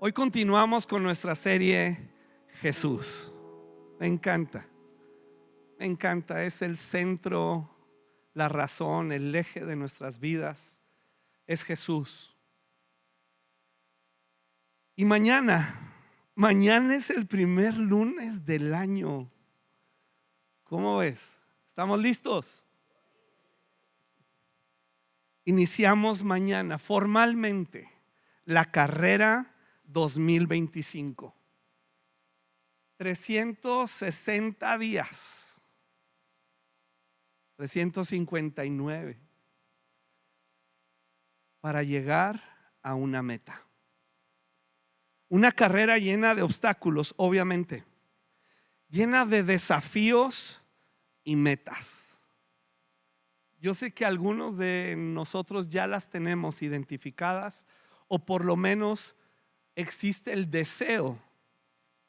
Hoy continuamos con nuestra serie Jesús. Me encanta, me encanta. Es el centro, la razón, el eje de nuestras vidas. Es Jesús. Y mañana es el primer lunes del año. ¿Cómo ves? ¿Estamos listos? Iniciamos mañana formalmente la carrera 2025. 360 días, 359 para llegar a una meta. Una carrera llena de obstáculos, obviamente, llena de desafíos y metas. Yo sé que algunos de nosotros ya las tenemos identificadas, o por lo menos existe el deseo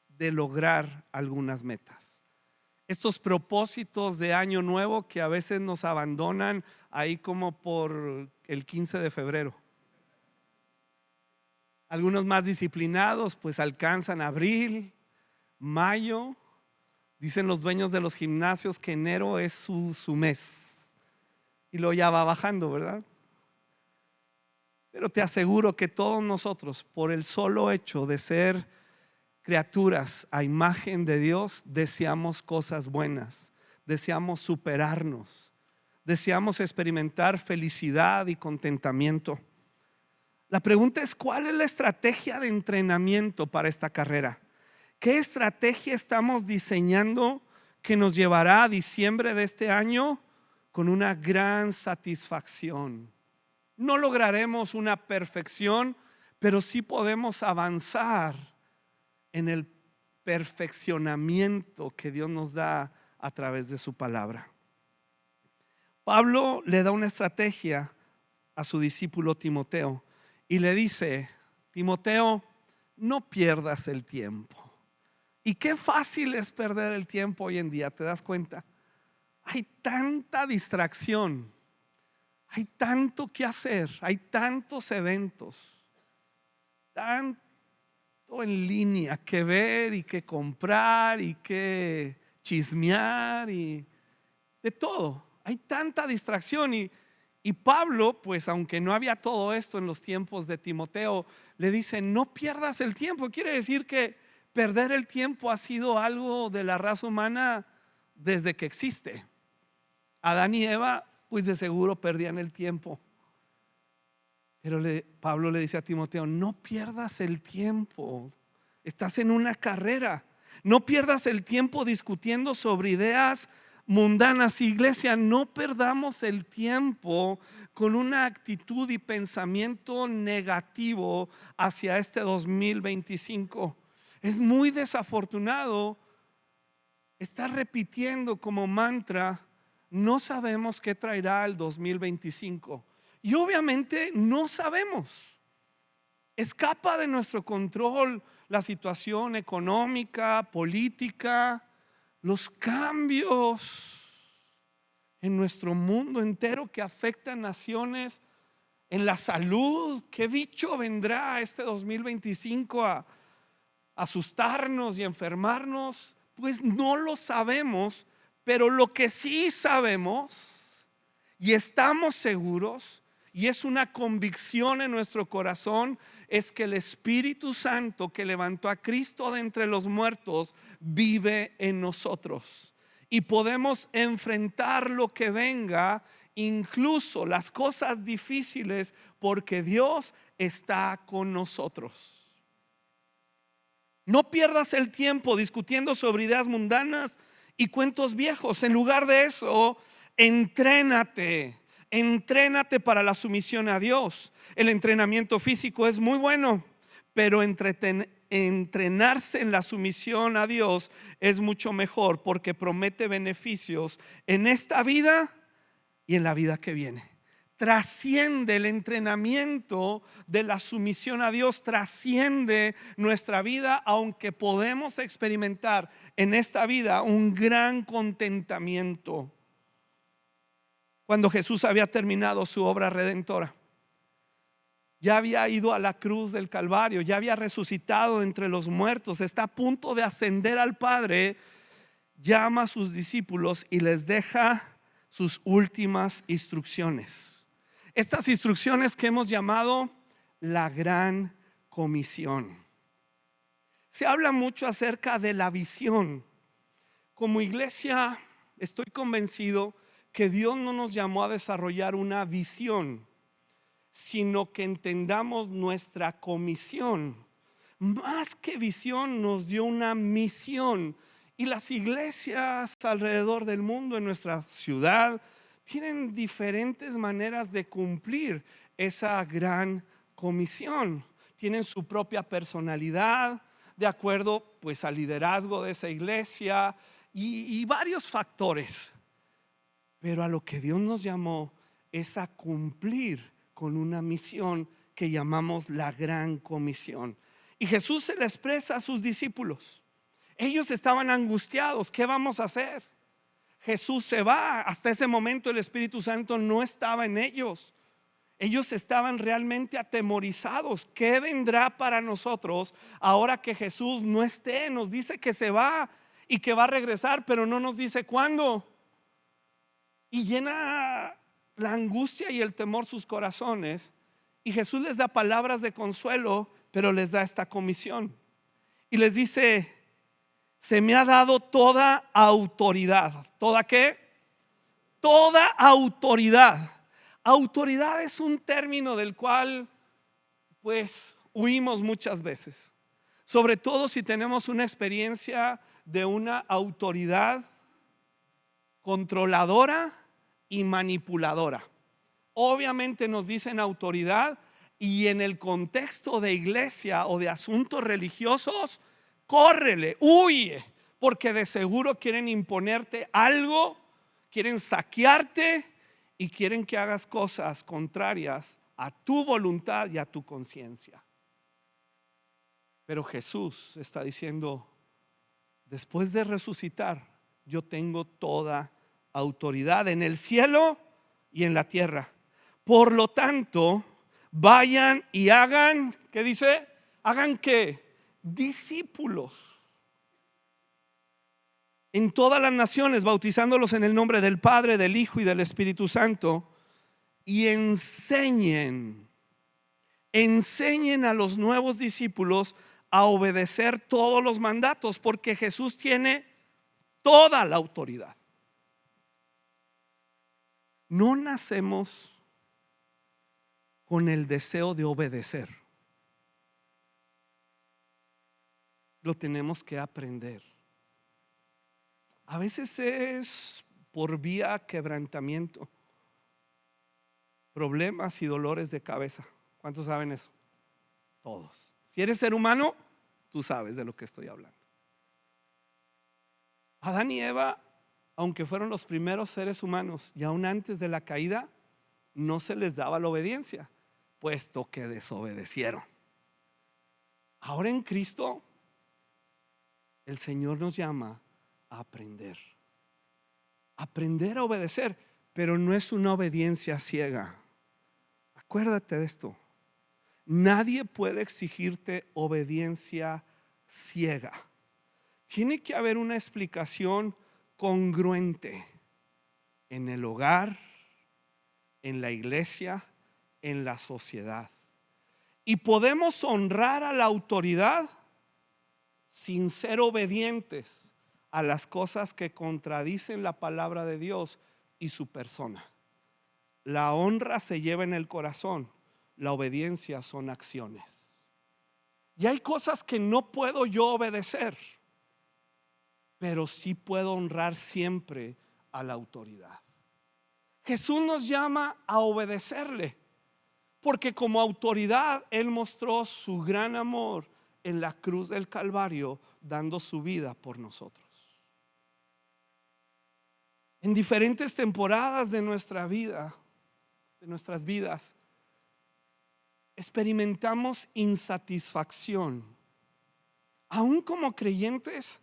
de lograr algunas metas. Estos propósitos de año nuevo que a veces nos abandonan ahí como por el 15 de febrero. Algunos más disciplinados pues alcanzan abril, mayo. Dicen los dueños de los gimnasios que enero es su mes y luego ya va bajando, ¿verdad? Pero te aseguro que todos nosotros, por el solo hecho de ser criaturas a imagen de Dios, deseamos cosas buenas, deseamos superarnos, deseamos experimentar felicidad y contentamiento. La pregunta es: ¿cuál es la estrategia de entrenamiento para esta carrera? ¿Qué estrategia estamos diseñando que nos llevará a diciembre de este año con una gran satisfacción? No lograremos una perfección, pero sí podemos avanzar en el perfeccionamiento que Dios nos da a través de su palabra. Pablo le da una estrategia a su discípulo Timoteo y le dice: Timoteo, no pierdas el tiempo. Y qué fácil es perder el tiempo hoy en día, ¿te das cuenta? Hay tanta distracción, hay tanto que hacer, hay tantos eventos, tanto en línea que ver y que comprar y que chismear y de todo. Hay tanta distracción y Pablo, pues aunque no había todo esto en los tiempos de Timoteo, le dice: no pierdas el tiempo. Quiere decir que perder el tiempo ha sido algo de la raza humana desde que existe. Adán y Eva pues de seguro perdían el tiempo. Pero Pablo le dice a Timoteo: no pierdas el tiempo, estás en una carrera. No pierdas el tiempo discutiendo sobre ideas mundanas. Iglesia, no perdamos el tiempo con una actitud y pensamiento negativo hacia este 2025. Es muy desafortunado estar repitiendo como mantra: no sabemos qué traerá el 2025. Y obviamente no sabemos. Escapa de nuestro control la situación económica, política, los cambios en nuestro mundo entero que afectan naciones, en la salud. ¿Qué bicho vendrá este 2025 a asustarnos y enfermarnos? Pues no lo sabemos, pero lo que sí sabemos y estamos seguros, y es una convicción en nuestro corazón, es que el Espíritu Santo que levantó a Cristo de entre los muertos vive en nosotros y podemos enfrentar lo que venga, incluso las cosas difíciles, porque Dios está con nosotros. No pierdas el tiempo discutiendo sobre ideas mundanas y cuentos viejos. En lugar de eso, entrénate para la sumisión a Dios. El entrenamiento físico es muy bueno, pero entrenarse en la sumisión a Dios es mucho mejor, porque promete beneficios en esta vida y en la vida que viene. Trasciende el entrenamiento de la sumisión a Dios, trasciende nuestra vida, aunque podemos experimentar en esta vida un gran contentamiento. Cuando Jesús había terminado su obra redentora, ya había ido a la cruz del Calvario, ya había resucitado entre los muertos, está a punto de ascender al Padre. Llama a sus discípulos y les deja sus últimas instrucciones. Estas instrucciones que hemos llamado la gran comisión. Se habla mucho acerca de la visión. Como iglesia estoy convencido que Dios no nos llamó a desarrollar una visión, sino que entendamos nuestra comisión. Más que visión, nos dio una misión. Y las iglesias alrededor del mundo, en nuestra ciudad, tienen diferentes maneras de cumplir esa gran comisión. Tienen su propia personalidad, de acuerdo pues al liderazgo de esa iglesia y varios factores. Pero a lo que Dios nos llamó es a cumplir con una misión que llamamos la gran comisión. Y Jesús se le expresa a sus discípulos. Ellos estaban angustiados. ¿Qué vamos a hacer? Jesús se va. Hasta ese momento el Espíritu Santo no estaba en ellos. Ellos estaban realmente atemorizados. ¿Qué vendrá para nosotros ahora que Jesús no esté? Nos dice que se va y que va a regresar, pero no nos dice cuándo. Y llena la angustia y el temor sus corazones. Y Jesús les da palabras de consuelo, pero les da esta comisión. Y les dice: se me ha dado toda autoridad. ¿Toda qué? Toda autoridad. Autoridad es un término del cual pues huimos muchas veces. Sobre todo si tenemos una experiencia de una autoridad controladora y manipuladora. Obviamente nos dicen autoridad y en el contexto de iglesia o de asuntos religiosos, córrele, huye, porque de seguro quieren imponerte algo, quieren saquearte y quieren que hagas cosas contrarias a tu voluntad y a tu conciencia. Pero Jesús está diciendo: después de resucitar, yo tengo toda autoridad en el cielo y en la tierra. Por lo tanto, vayan y hagan, ¿qué dice? Hagan ¿qué? Discípulos en todas las naciones, bautizándolos en el nombre del Padre, del Hijo y del Espíritu Santo, y enseñen a los nuevos discípulos a obedecer todos los mandatos, porque Jesús tiene toda la autoridad. No nacemos con el deseo de obedecer. Lo tenemos que aprender. A veces es por vía quebrantamiento, problemas y dolores de cabeza. ¿Cuántos saben eso? Todos. Si eres ser humano, tú sabes de lo que estoy hablando. Adán y Eva, aunque fueron los primeros seres humanos y aún antes de la caída, no se les daba la obediencia, puesto que desobedecieron. Ahora en Cristo, el Señor nos llama a aprender a obedecer, pero no es una obediencia ciega. Acuérdate de esto. Nadie puede exigirte obediencia ciega. Tiene que haber una explicación congruente en el hogar, en la iglesia, en la sociedad. Y podemos honrar a la autoridad sin ser obedientes a las cosas que contradicen la palabra de Dios y su persona. La honra se lleva en el corazón, la obediencia son acciones. Y hay cosas que no puedo yo obedecer, pero sí puedo honrar siempre a la autoridad. Jesús nos llama a obedecerle, porque como autoridad Él mostró su gran amor en la cruz del Calvario, dando su vida por nosotros. En diferentes temporadas de nuestra vida, de nuestras vidas, experimentamos insatisfacción. Aún como creyentes,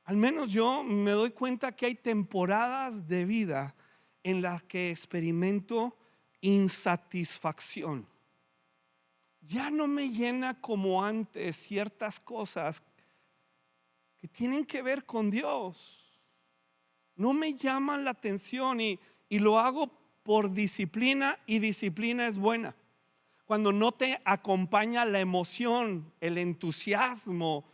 al menos yo me doy cuenta que hay temporadas de vida en las que experimento insatisfacción. ya no me llena como antes ciertas cosas que tienen que ver con Dios. No me llaman la atención y lo hago por disciplina, y disciplina es buena. Cuando no te acompaña la emoción, el entusiasmo,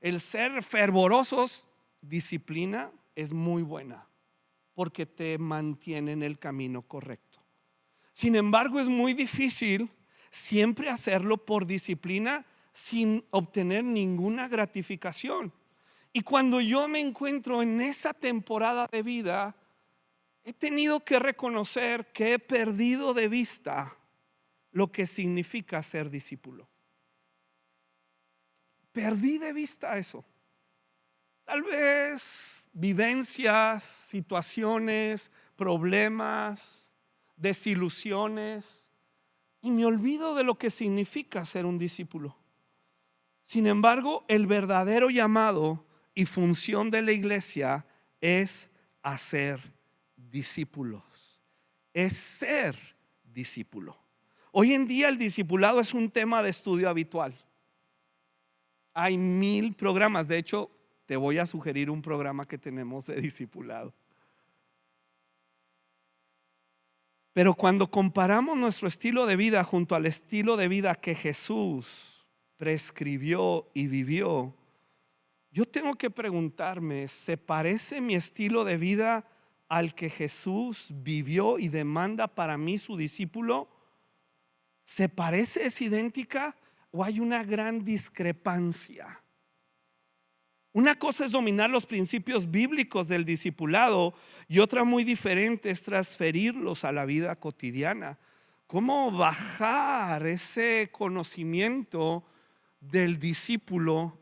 el ser fervorosos, disciplina es muy buena porque te mantiene en el camino correcto. Sin embargo, es muy difícil siempre hacerlo por disciplina sin obtener ninguna gratificación. Y cuando yo me encuentro en esa temporada de vida, he tenido que reconocer que he perdido de vista lo que significa ser discípulo. Perdí de vista eso. Tal vez vivencias, situaciones, problemas, desilusiones, y me olvido de lo que significa ser un discípulo. Sin embargo, el verdadero llamado y función de la iglesia es hacer discípulos, es ser discípulo. Hoy en día el discipulado es un tema de estudio habitual. Hay 1000 programas. De hecho, te voy a sugerir un programa que tenemos de discipulado. Pero cuando comparamos nuestro estilo de vida junto al estilo de vida que Jesús prescribió y vivió, yo tengo que preguntarme, ¿se parece mi estilo de vida al que Jesús vivió y demanda para mí, su discípulo? ¿Se parece, es idéntica o hay una gran discrepancia? Una cosa es dominar los principios bíblicos del discipulado y otra muy diferente es transferirlos a la vida cotidiana. ¿Cómo bajar ese conocimiento del discípulo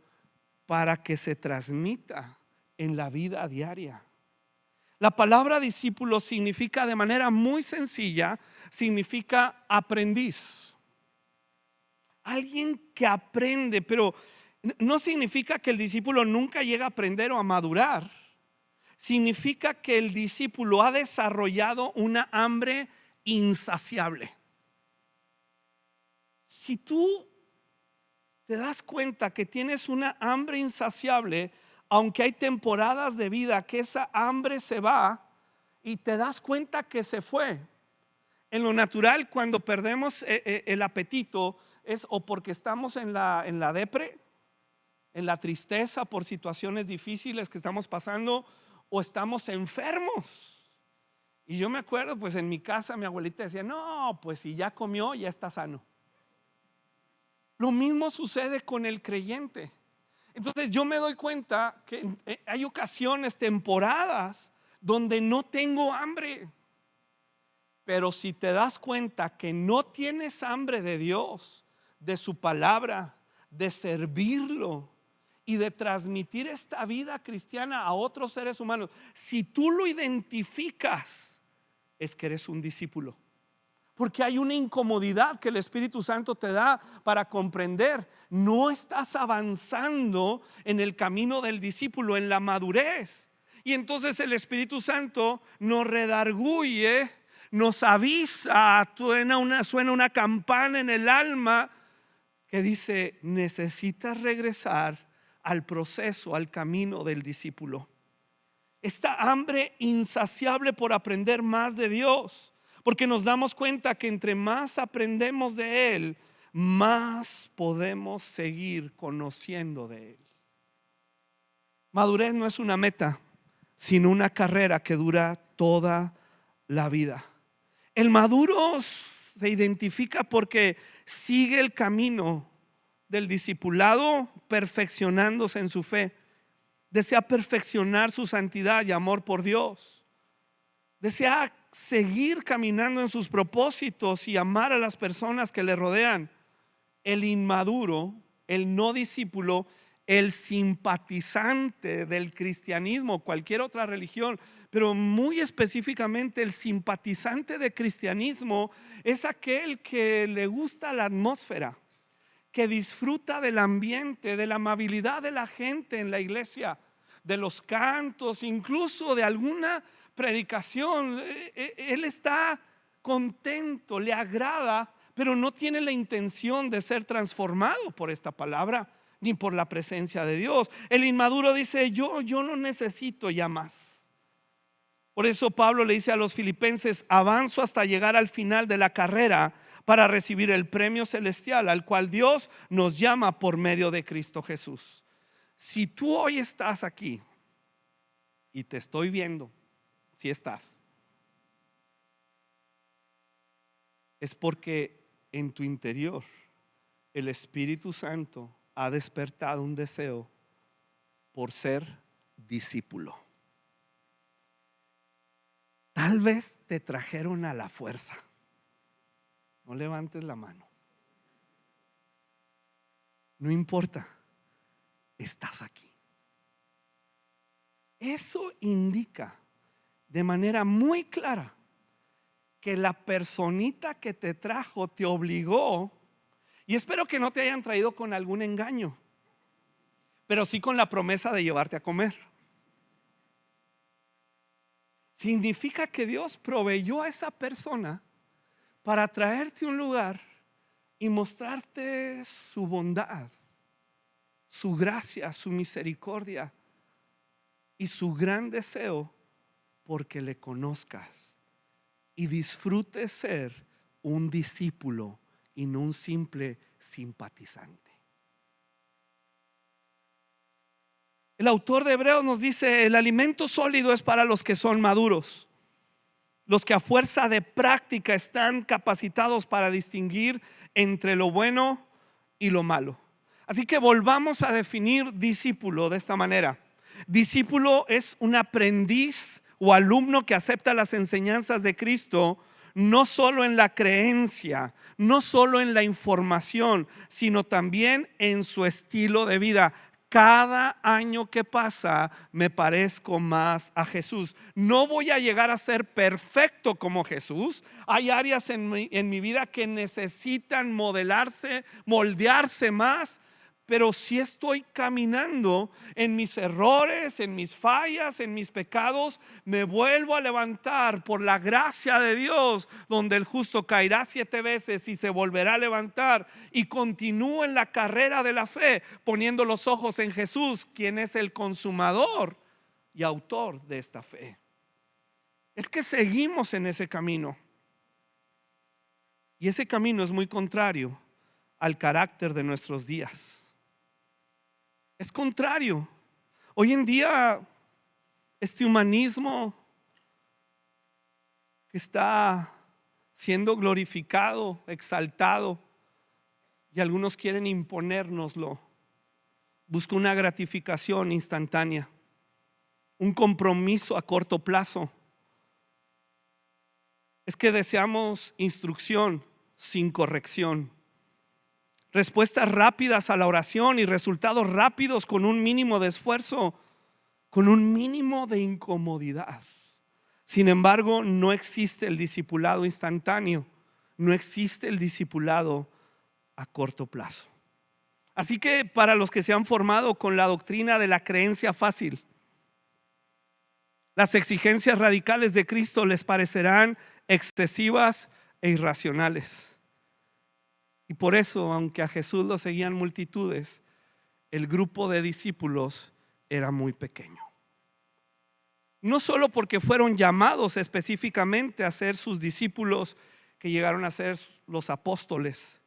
para que se transmita en la vida diaria? La palabra discípulo significa, de manera muy sencilla, significa aprendiz. Alguien que aprende, pero no significa que el discípulo nunca llega a aprender o a madurar. Significa que el discípulo ha desarrollado una hambre insaciable. Si tú te das cuenta que tienes una hambre insaciable, aunque hay temporadas de vida que esa hambre se va y te das cuenta que se fue. En lo natural, cuando perdemos el apetito, es o porque estamos en la depre, en la tristeza por situaciones difíciles que estamos pasando, o estamos enfermos. Y yo me acuerdo, pues en mi casa mi abuelita decía, no, pues si ya comió, ya está sano. Lo mismo sucede con el creyente. Entonces yo me doy cuenta que hay ocasiones, temporadas, donde no tengo hambre. Pero si te das cuenta que no tienes hambre de Dios, de su palabra, de servirlo y de transmitir esta vida cristiana a otros seres humanos, si tú lo identificas, es que eres un discípulo. Porque hay una incomodidad que el Espíritu Santo te da para comprender. No estás avanzando en el camino del discípulo, en la madurez. Y entonces el Espíritu Santo nos redarguye, nos avisa, suena una campana en el alma que dice: necesitas regresar al proceso, al camino del discípulo. Esta hambre insaciable por aprender más de Dios, porque nos damos cuenta que entre más aprendemos de Él, más podemos seguir conociendo de Él. Madurez no es una meta, sino una carrera que dura toda la vida. El maduro se identifica porque sigue el camino del discipulado, perfeccionándose en su fe. Desea perfeccionar su santidad y amor por Dios. Desea seguir caminando en sus propósitos y amar a las personas que le rodean. El inmaduro, el no discípulo, el simpatizante del cristianismo, cualquier otra religión, pero muy específicamente el simpatizante del cristianismo es aquel que le gusta la atmósfera, que disfruta del ambiente, de la amabilidad de la gente en la iglesia, de los cantos, incluso de alguna predicación. Él está contento, le agrada pero no tiene la intención de ser transformado por esta palabra ni por la presencia de Dios. El inmaduro dice: yo no necesito ya más. Por eso Pablo le dice a los filipenses: avanzo hasta llegar al final de la carrera para recibir el premio celestial al cual Dios nos llama por medio de Cristo Jesús. Si tú hoy estás aquí y te estoy viendo, si estás, es porque en tu interior el Espíritu Santo ha despertado un deseo por ser discípulo. Tal vez te trajeron a la fuerza. No levantes la mano. No importa, estás aquí. Eso indica de manera muy clara que la personita que te trajo te obligó, y espero que no te hayan traído con algún engaño, pero sí con la promesa de llevarte a comer. Significa que Dios proveyó a esa persona para traerte a un lugar y mostrarte su bondad, su gracia, su misericordia y su gran deseo porque le conozcas y disfrutes ser un discípulo y no un simple simpatizante. El autor de Hebreos nos dice: el alimento sólido es para los que son maduros, los que a fuerza de práctica están capacitados para distinguir entre lo bueno y lo malo. Así que volvamos a definir discípulo de esta manera. Discípulo es un aprendiz o alumno que acepta las enseñanzas de Cristo, no solo en la creencia, no solo en la información, sino también en su estilo de vida. Cada año que pasa me parezco más a Jesús. No voy a llegar a ser perfecto como Jesús. Hay áreas en mi vida que necesitan modelarse, moldearse más. Pero si estoy caminando en mis errores, en mis fallas, en mis pecados, me vuelvo a levantar por la gracia de Dios, donde el justo caerá 7 veces y se volverá a levantar, y continúo en la carrera de la fe, poniendo los ojos en Jesús, quien es el consumador y autor de esta fe. Es que seguimos en ese camino, y ese camino es muy contrario al carácter de nuestros días. Es contrario. Hoy en día este humanismo que está siendo glorificado, exaltado, y algunos quieren imponérnoslo, busca una gratificación instantánea, un compromiso a corto plazo. Es que deseamos instrucción sin corrección, respuestas rápidas a la oración y resultados rápidos con un mínimo de esfuerzo, con un mínimo de incomodidad. Sin embargo, no existe el discipulado instantáneo, no existe el discipulado a corto plazo. Así que para los que se han formado con la doctrina de la creencia fácil, las exigencias radicales de Cristo les parecerán excesivas e irracionales. Y por eso, aunque a Jesús lo seguían multitudes, el grupo de discípulos era muy pequeño. No solo porque fueron llamados específicamente a ser sus discípulos, que llegaron a ser los apóstoles,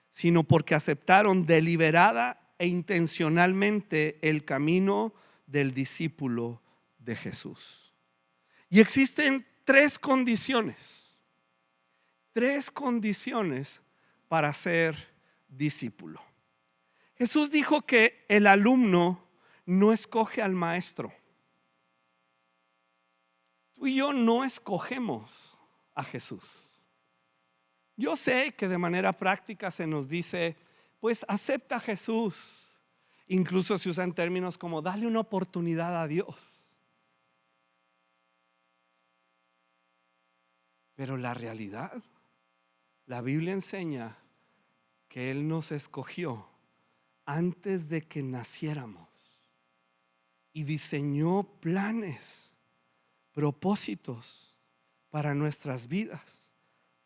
sino porque aceptaron deliberada e intencionalmente el camino del discípulo de Jesús. Y existen 3 condiciones para ser discípulo. Jesús dijo que el alumno no escoge al maestro. Tú y yo no escogemos a Jesús. Yo sé que de manera práctica se nos dice: pues acepta a Jesús. Incluso se usan términos como dale una oportunidad a Dios. Pero la realidad, la Biblia enseña que Él nos escogió antes de que naciéramos y diseñó planes, propósitos para nuestras vidas,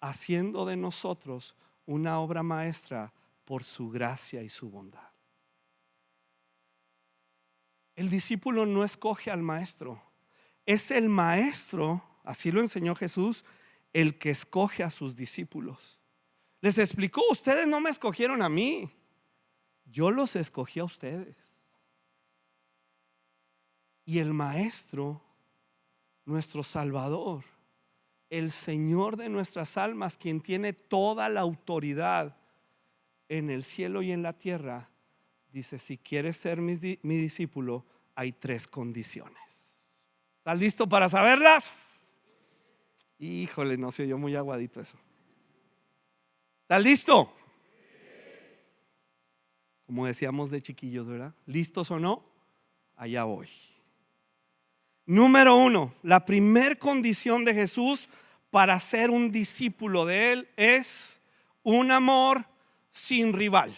haciendo de nosotros una obra maestra por su gracia y su bondad. El discípulo no escoge al maestro, es el maestro, así lo enseñó Jesús, el que escoge a sus discípulos. Les explicó: ustedes no me escogieron a mí, yo los escogí a ustedes. Y el maestro, nuestro Salvador, el Señor de nuestras almas, quien tiene toda la autoridad en el cielo y en la tierra, dice: si quieres ser mi discípulo, hay 3 condiciones. ¿Estás listo para saberlas? Híjole, no se oyó muy aguadito eso. ¿Estás listo? Como decíamos de chiquillos, ¿verdad? ¿Listos o no? Allá voy. Número 1, la primer condición de Jesús para ser un discípulo de Él es un amor sin rival.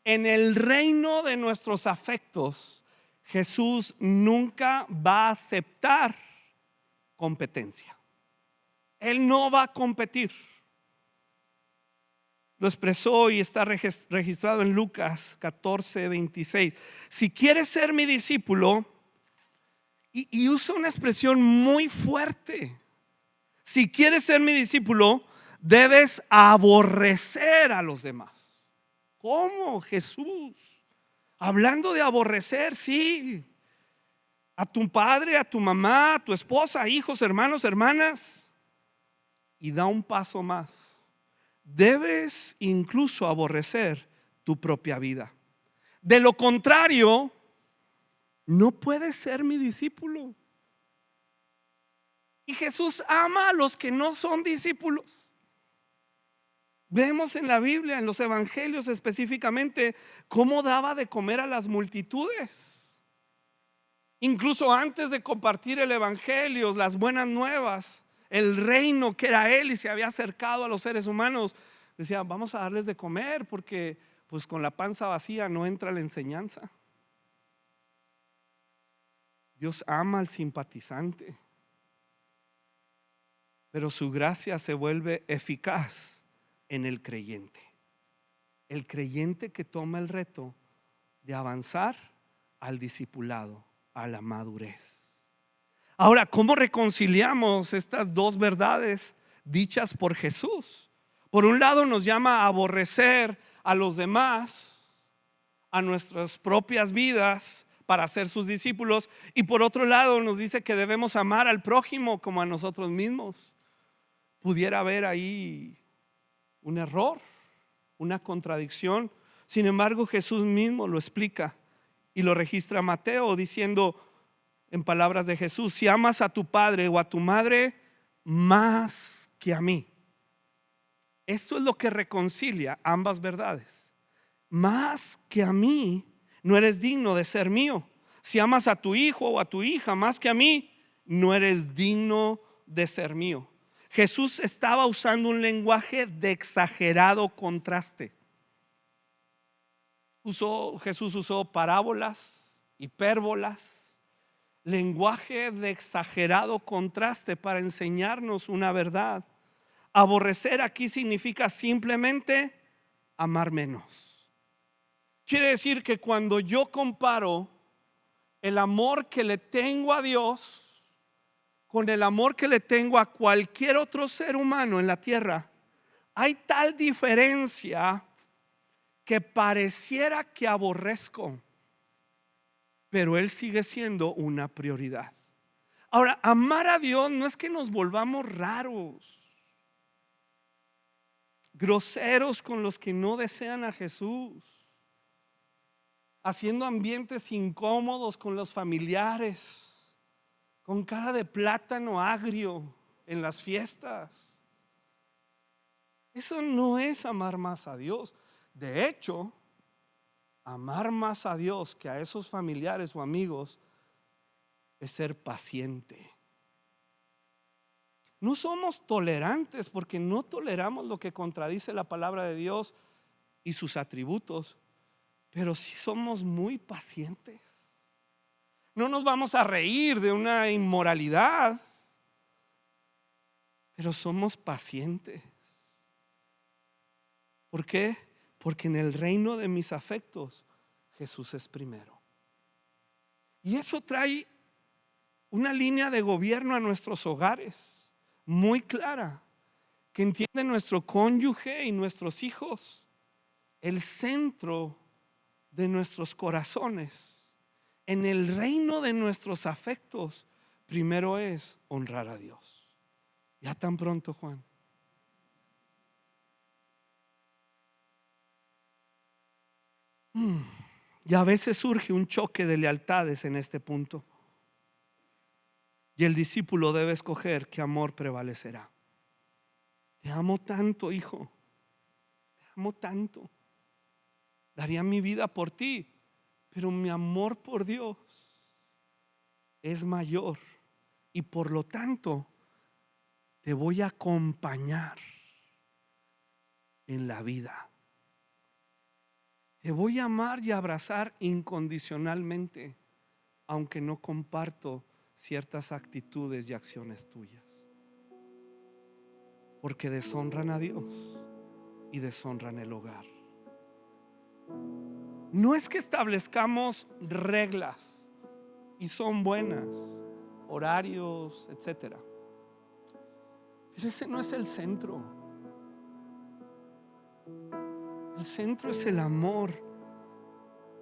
En el reino de nuestros afectos, Jesús nunca va a aceptar competencia. Él no va a competir. Lo expresó y está registrado en Lucas 14:26. Si quieres ser mi discípulo, y usa una expresión muy fuerte. Si quieres ser mi discípulo, debes aborrecer a los demás. ¿Cómo, Jesús? Hablando de aborrecer, sí. A tu padre, a tu mamá, a tu esposa, hijos, hermanos, hermanas. Y da un paso más. Debes incluso aborrecer tu propia vida. De lo contrario, no puedes ser mi discípulo. Y Jesús ama a los que no son discípulos. Vemos en la Biblia, en los evangelios específicamente, cómo daba de comer a las multitudes. Incluso antes de compartir el evangelio, las buenas nuevas, el reino que era Él y se había acercado a los seres humanos, decía: vamos a darles de comer, porque pues con la panza vacía no entra la enseñanza. Dios ama al simpatizante, pero su gracia se vuelve eficaz en el creyente. El creyente que toma el reto de avanzar al discipulado, a la madurez. Ahora, ¿cómo reconciliamos estas dos verdades dichas por Jesús? Por un lado nos llama a aborrecer a los demás, a nuestras propias vidas, para ser sus discípulos, y por otro lado nos dice que debemos amar al prójimo como a nosotros mismos. Pudiera haber ahí un error, una contradicción. Sin embargo, Jesús mismo lo explica y lo registra Mateo diciendo, en palabras de Jesús: si amas a tu padre o a tu madre más que a mí. Esto es lo que reconcilia ambas verdades. Más que a mí, no eres digno de ser mío. Si amas a tu hijo o a tu hija más que a mí, no eres digno de ser mío. Jesús estaba usando un lenguaje de exagerado contraste. Jesús usó parábolas, hipérbolas, lenguaje de exagerado contraste para enseñarnos una verdad. Aborrecer aquí significa simplemente amar menos. Quiere decir que cuando yo comparo el amor que le tengo a Dios con el amor que le tengo a cualquier otro ser humano en la tierra, hay tal diferencia que pareciera que aborrezco, pero Él sigue siendo una prioridad. Ahora, amar a Dios no es que nos volvamos raros, groseros con los que no desean a Jesús, haciendo ambientes incómodos con los familiares, con cara de plátano agrio en las fiestas. Eso no es amar más a Dios. De hecho, amar más a Dios que a esos familiares o amigos es ser paciente. No somos tolerantes porque no toleramos lo que contradice la palabra de Dios y sus atributos, pero sí somos muy pacientes. No nos vamos a reír de una inmoralidad, pero somos pacientes. ¿Por qué? Porque en el reino de mis afectos Jesús es primero. Y eso trae una línea de gobierno a nuestros hogares muy clara, que entiende nuestro cónyuge y nuestros hijos. El centro de nuestros corazones, en el reino de nuestros afectos, primero es honrar a Dios. Ya tan pronto, Juan. Y a veces surge un choque de lealtades en este punto. Y el discípulo debe escoger qué amor prevalecerá. Te amo tanto, hijo. Te amo tanto. Daría mi vida por ti, pero mi amor por Dios es mayor. Y por lo tanto, te voy a acompañar en la vida. Te voy a amar y abrazar incondicionalmente, aunque no comparto ciertas actitudes y acciones tuyas, porque deshonran a Dios y deshonran el hogar. No es que establezcamos reglas, y son buenas, horarios, etcétera, pero ese no es el centro. El centro es el amor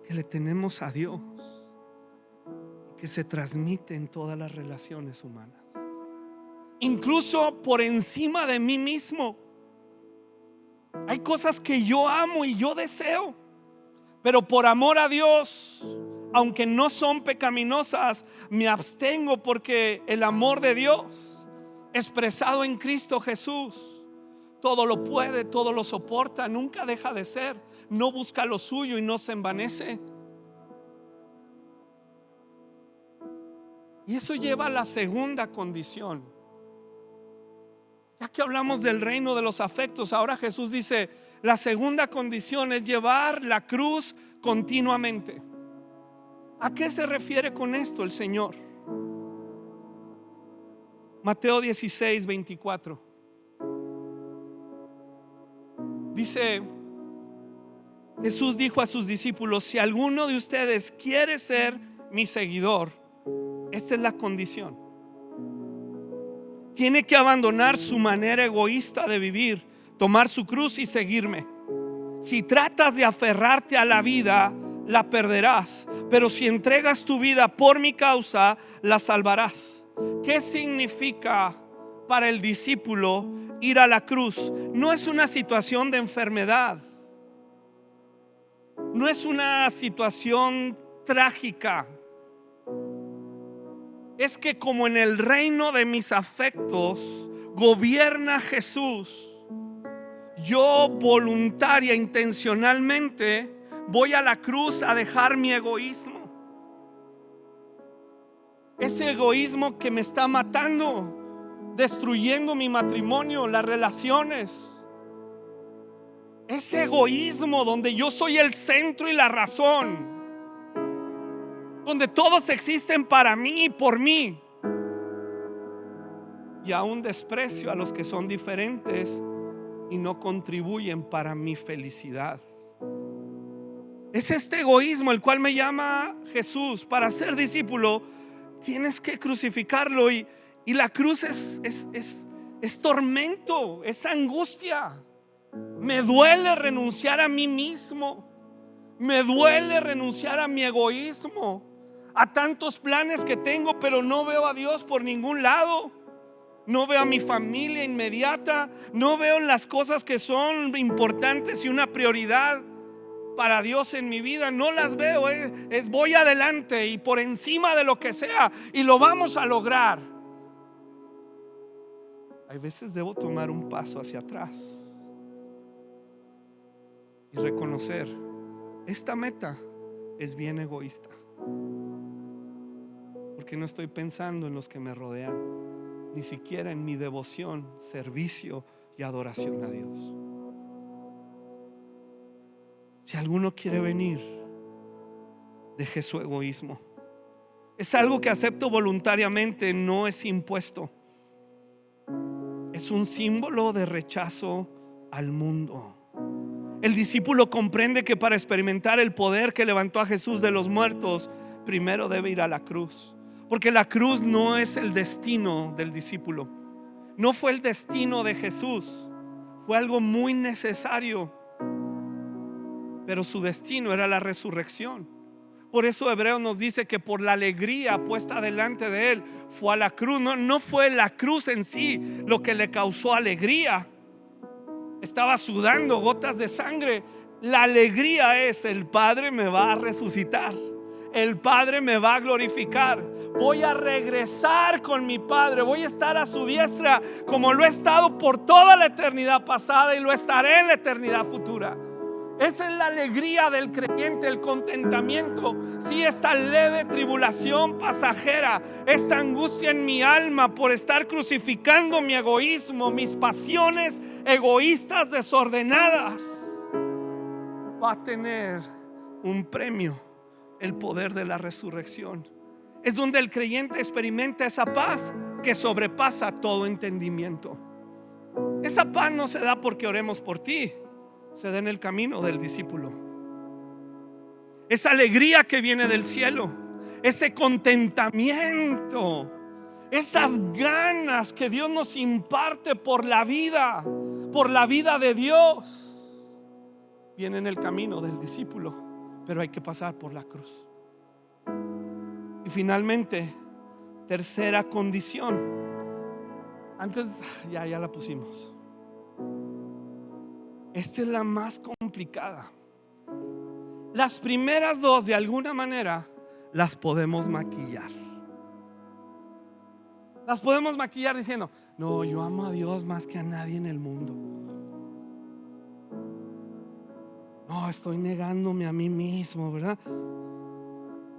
que le tenemos a Dios, que se transmite en todas las relaciones humanas, incluso por encima de mí mismo. Hay cosas que yo amo y yo deseo, pero por amor a Dios, aunque no son pecaminosas, me abstengo, porque el amor de Dios expresado en Cristo Jesús todo lo puede, todo lo soporta, nunca deja de ser, no busca lo suyo y no se envanece. Y eso lleva a la segunda condición. Ya que hablamos del reino de los afectos, ahora Jesús dice: la segunda condición es llevar la cruz continuamente. ¿A qué se refiere con esto el Señor? Mateo 16, 24. Dice: Jesús dijo a sus discípulos: si alguno de ustedes quiere ser mi seguidor, esta es la condición. Tiene que abandonar su manera egoísta de vivir, tomar su cruz y seguirme. Si tratas de aferrarte a la vida, la perderás, pero si entregas tu vida por mi causa, la salvarás. ¿Qué significa para el discípulo ir a la cruz? No es una situación de enfermedad, no es una situación trágica. Es que como en el reino de mis afectos gobierna Jesús, yo voluntaria, intencionalmente voy a la cruz a dejar mi egoísmo. Ese egoísmo que me está matando, destruyendo mi matrimonio, las relaciones. Ese egoísmo donde yo soy el centro y la razón, donde todos existen para mí y por mí, y aún desprecio a los que son diferentes y no contribuyen para mi felicidad. Es este egoísmo el cual me llama Jesús. Para ser discípulo tienes que crucificarlo, y la cruz es tormento, es angustia. Me duele renunciar a mí mismo, me duele renunciar a mi egoísmo, a tantos planes que tengo, pero no veo a Dios por ningún lado. No veo a mi familia inmediata, no veo las cosas que son importantes y una prioridad para Dios en mi vida, no las veo. Es voy adelante y por encima de lo que sea, y lo vamos a lograr. Hay veces debo tomar un paso hacia atrás y reconocer: esta meta es bien egoísta, porque no estoy pensando en los que me rodean, ni siquiera en mi devoción, servicio y adoración a Dios. Si alguno quiere venir, deje su egoísmo. Es algo que acepto voluntariamente, no es impuesto. Es un símbolo de rechazo al mundo. El discípulo comprende que para experimentar el poder que levantó a Jesús de los muertos, primero debe ir a la cruz. Porque la cruz no es el destino del discípulo. No fue el destino de Jesús. Fue algo muy necesario. Pero su destino era la resurrección. Por eso Hebreos nos dice que por la alegría puesta delante de él fue a la cruz. No fue la cruz en sí lo que le causó alegría. Estaba sudando gotas de sangre. La alegría es: el Padre me va a resucitar, el Padre me va a glorificar, voy a regresar con mi Padre, voy a estar a su diestra como lo he estado por toda la eternidad pasada y lo estaré en la eternidad futura. Esa es la alegría del creyente, el contentamiento. Si esta leve tribulación pasajera, esta angustia en mi alma por estar crucificando mi egoísmo, mis pasiones egoístas desordenadas, va a tener un premio: el poder de la resurrección. Es donde el creyente experimenta esa paz que sobrepasa todo entendimiento. Esa paz no se da porque oremos por ti, se da en el camino del discípulo. Esa alegría que viene del cielo, ese contentamiento, esas ganas que Dios nos imparte por la vida de Dios, viene en el camino del discípulo. Pero hay que pasar por la cruz. Y finalmente, tercera condición. Antes ya la pusimos. Esta es la más complicada. Las primeras dos, de alguna manera, las podemos maquillar. Las podemos maquillar diciendo: no, yo amo a Dios más que a nadie en el mundo. No, estoy negándome a mí mismo, ¿verdad?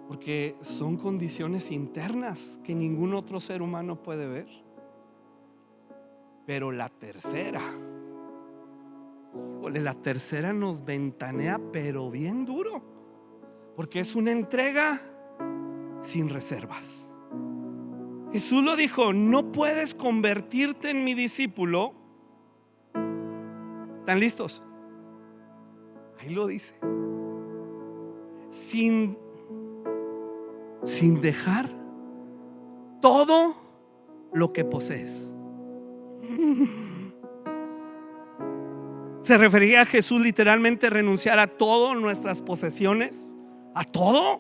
Porque son condiciones internas que ningún otro ser humano puede ver. Pero la tercera nos ventanea, pero bien duro, porque es una entrega sin reservas. Jesús lo dijo: no puedes convertirte en mi discípulo. ¿Están listos? Ahí lo dice: sin dejar todo lo que posees. ¿Se refería a Jesús literalmente renunciar a todas nuestras posesiones? ¿A todo?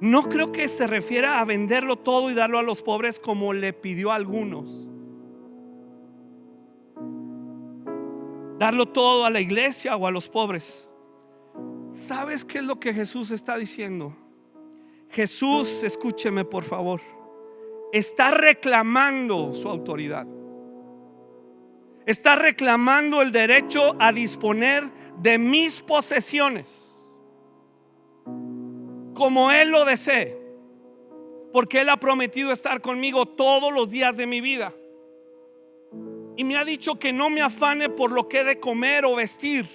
No creo que se refiera a venderlo todo y darlo a los pobres como le pidió a algunos. Darlo todo a la iglesia o a los pobres. ¿Sabes qué es lo que Jesús está diciendo? Jesús, escúcheme por favor, está reclamando su autoridad. Está reclamando el derecho a disponer de mis posesiones como Él lo desee, porque Él ha prometido estar conmigo todos los días de mi vida. Y me ha dicho que no me afane por lo que he de comer o vestir,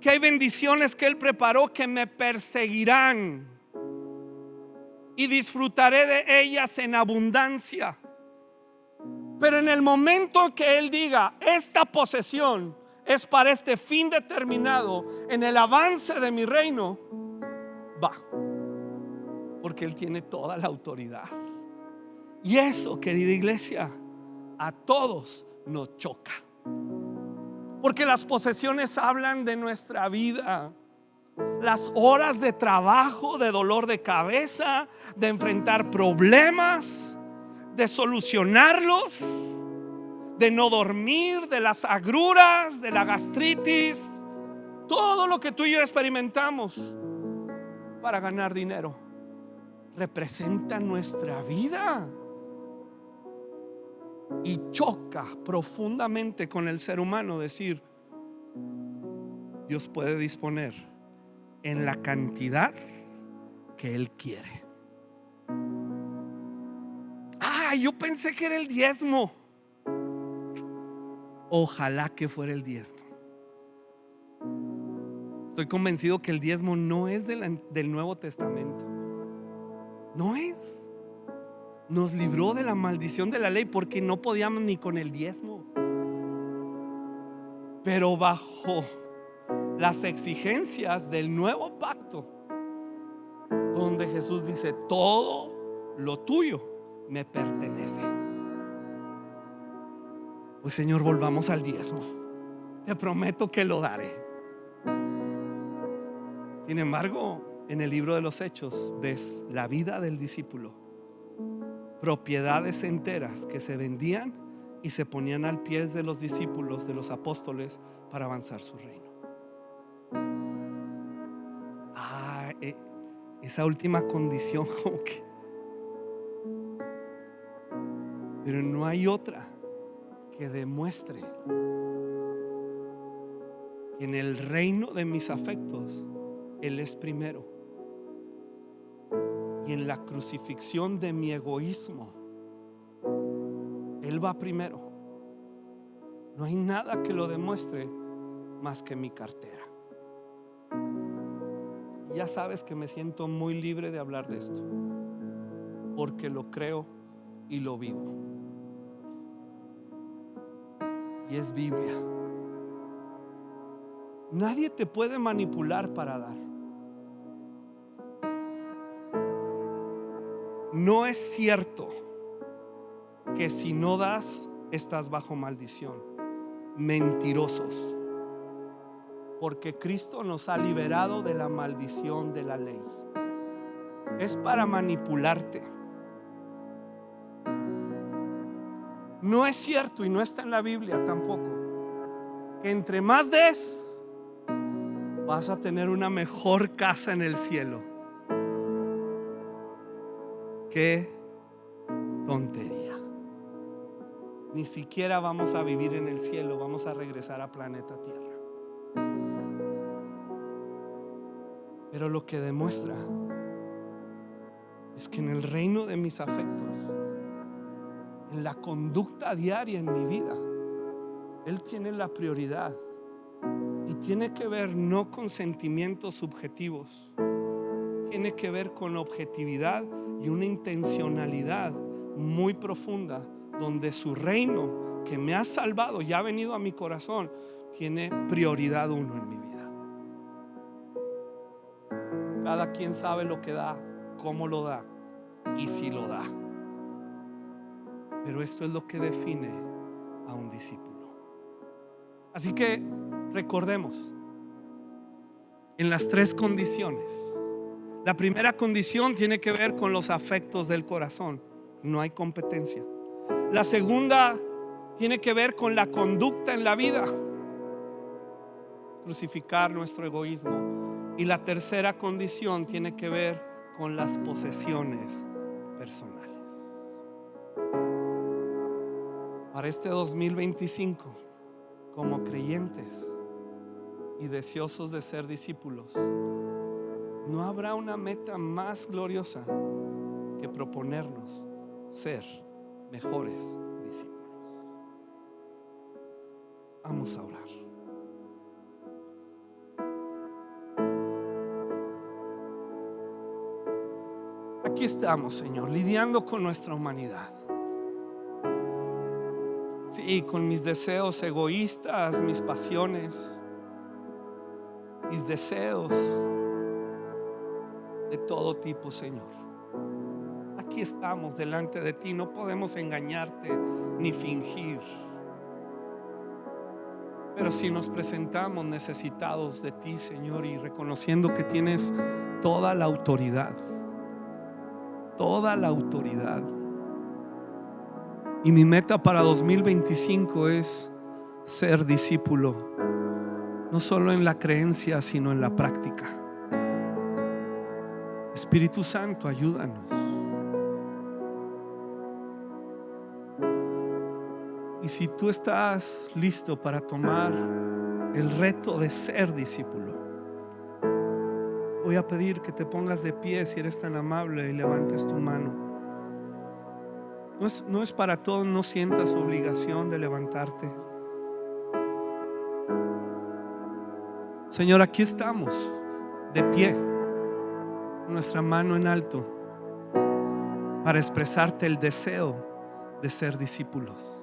que hay bendiciones que Él preparó que me perseguirán y disfrutaré de ellas en abundancia. Pero en el momento que Él diga: esta posesión es para este fin determinado, en el avance de mi reino, va, porque Él tiene toda la autoridad. Y eso, querida iglesia, a todos nos choca, porque las posesiones hablan de nuestra vida, las horas de trabajo, de dolor de cabeza, de enfrentar problemas, de solucionarlos, de no dormir, de las agruras, de la gastritis, todo lo que tú y yo experimentamos para ganar dinero representa nuestra vida y choca profundamente con el ser humano decir: Dios puede disponer en la cantidad que Él quiere. Yo pensé que era el diezmo. Ojalá que fuera el diezmo. Estoy convencido que el diezmo no es del Nuevo Testamento. No es. Nos libró de la maldición de la ley porque no podíamos ni con el diezmo. pero bajo las exigencias del nuevo pacto, donde Jesús dice: todo lo tuyo me pertenece. Pues Señor, volvamos al diezmo. Te prometo que lo daré. Sin embargo, en el libro de los Hechos ves la vida del discípulo, propiedades enteras que se vendían y se ponían al pie de los discípulos, de los apóstoles, para avanzar su reino. Esa última condición, como que, pero no hay otra que demuestre que en el reino de mis afectos Él es primero, y en la crucifixión de mi egoísmo Él va primero. No hay nada que lo demuestre más que mi cartera. Ya sabes que me siento muy libre de hablar de esto, porque lo creo y lo vivo. Y es Biblia. Nadie te puede manipular para dar. No es cierto que si no das estás bajo maldición. Mentirosos. Porque Cristo nos ha liberado de la maldición de la ley. Es para manipularte. No es cierto, y no está en la Biblia tampoco, que entre más des vas a tener una mejor casa en el cielo. Qué tontería. Ni siquiera vamos a vivir en el cielo, vamos a regresar a planeta Tierra. Pero lo que demuestra es que en el reino de mis afectos, en la conducta diaria en mi vida, Él tiene la prioridad. Y tiene que ver no con sentimientos subjetivos, tiene que ver con objetividad y una intencionalidad muy profunda, donde su reino que me ha salvado y ha venido a mi corazón tiene prioridad uno en mi vida. Cada quien sabe lo que da, cómo lo da y si lo da. Pero esto es lo que define a un discípulo. Así que recordemos en las tres condiciones. La primera condición tiene que ver con los afectos del corazón. No hay competencia. La segunda tiene que ver con la conducta en la vida, crucificar nuestro egoísmo. Y la tercera condición tiene que ver con las posesiones personales. Para este 2025, como creyentes y deseosos de ser discípulos, no habrá una meta más gloriosa que proponernos ser mejores discípulos. Vamos a orar. Aquí estamos, Señor, lidiando con nuestra humanidad. Sí, con mis deseos egoístas, mis pasiones, mis deseos de todo tipo, Señor. Aquí estamos delante de ti, no podemos engañarte ni fingir. Pero si nos presentamos necesitados de ti, Señor, y reconociendo que tienes toda la autoridad, toda la autoridad. Y mi meta para 2025 es ser discípulo, no solo en la creencia, sino en la práctica. Espíritu Santo, ayúdanos. Y si tú estás listo para tomar el reto de ser discípulo, voy a pedir que te pongas de pie si eres tan amable y levantes tu mano. No es para todos, no sientas obligación de levantarte. Señor, aquí estamos de pie, nuestra mano en alto, para expresarte el deseo de ser discípulos.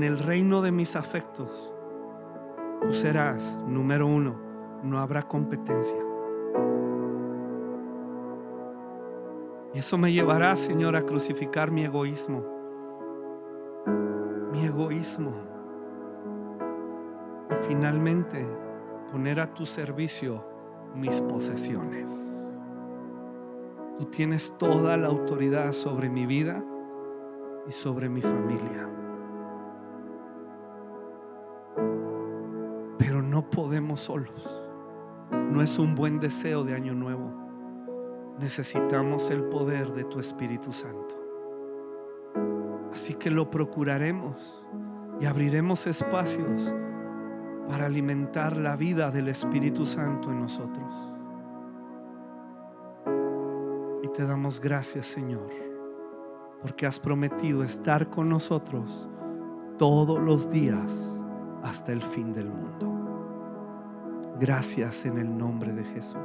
en el reino de mis afectos, tú serás número uno. No habrá competencia. Y eso me llevará, Señor, a crucificar mi egoísmo. Mi egoísmo. Y finalmente poner a tu servicio mis posesiones. Tú tienes toda la autoridad sobre mi vida y sobre mi familia. Pero no podemos solos. No es un buen deseo de año nuevo. Necesitamos el poder de tu Espíritu Santo. Así que lo procuraremos y abriremos espacios para alimentar la vida del Espíritu Santo en nosotros. Y te damos gracias, Señor, porque has prometido estar con nosotros todos los días hasta el fin del mundo. Gracias en el nombre de Jesús.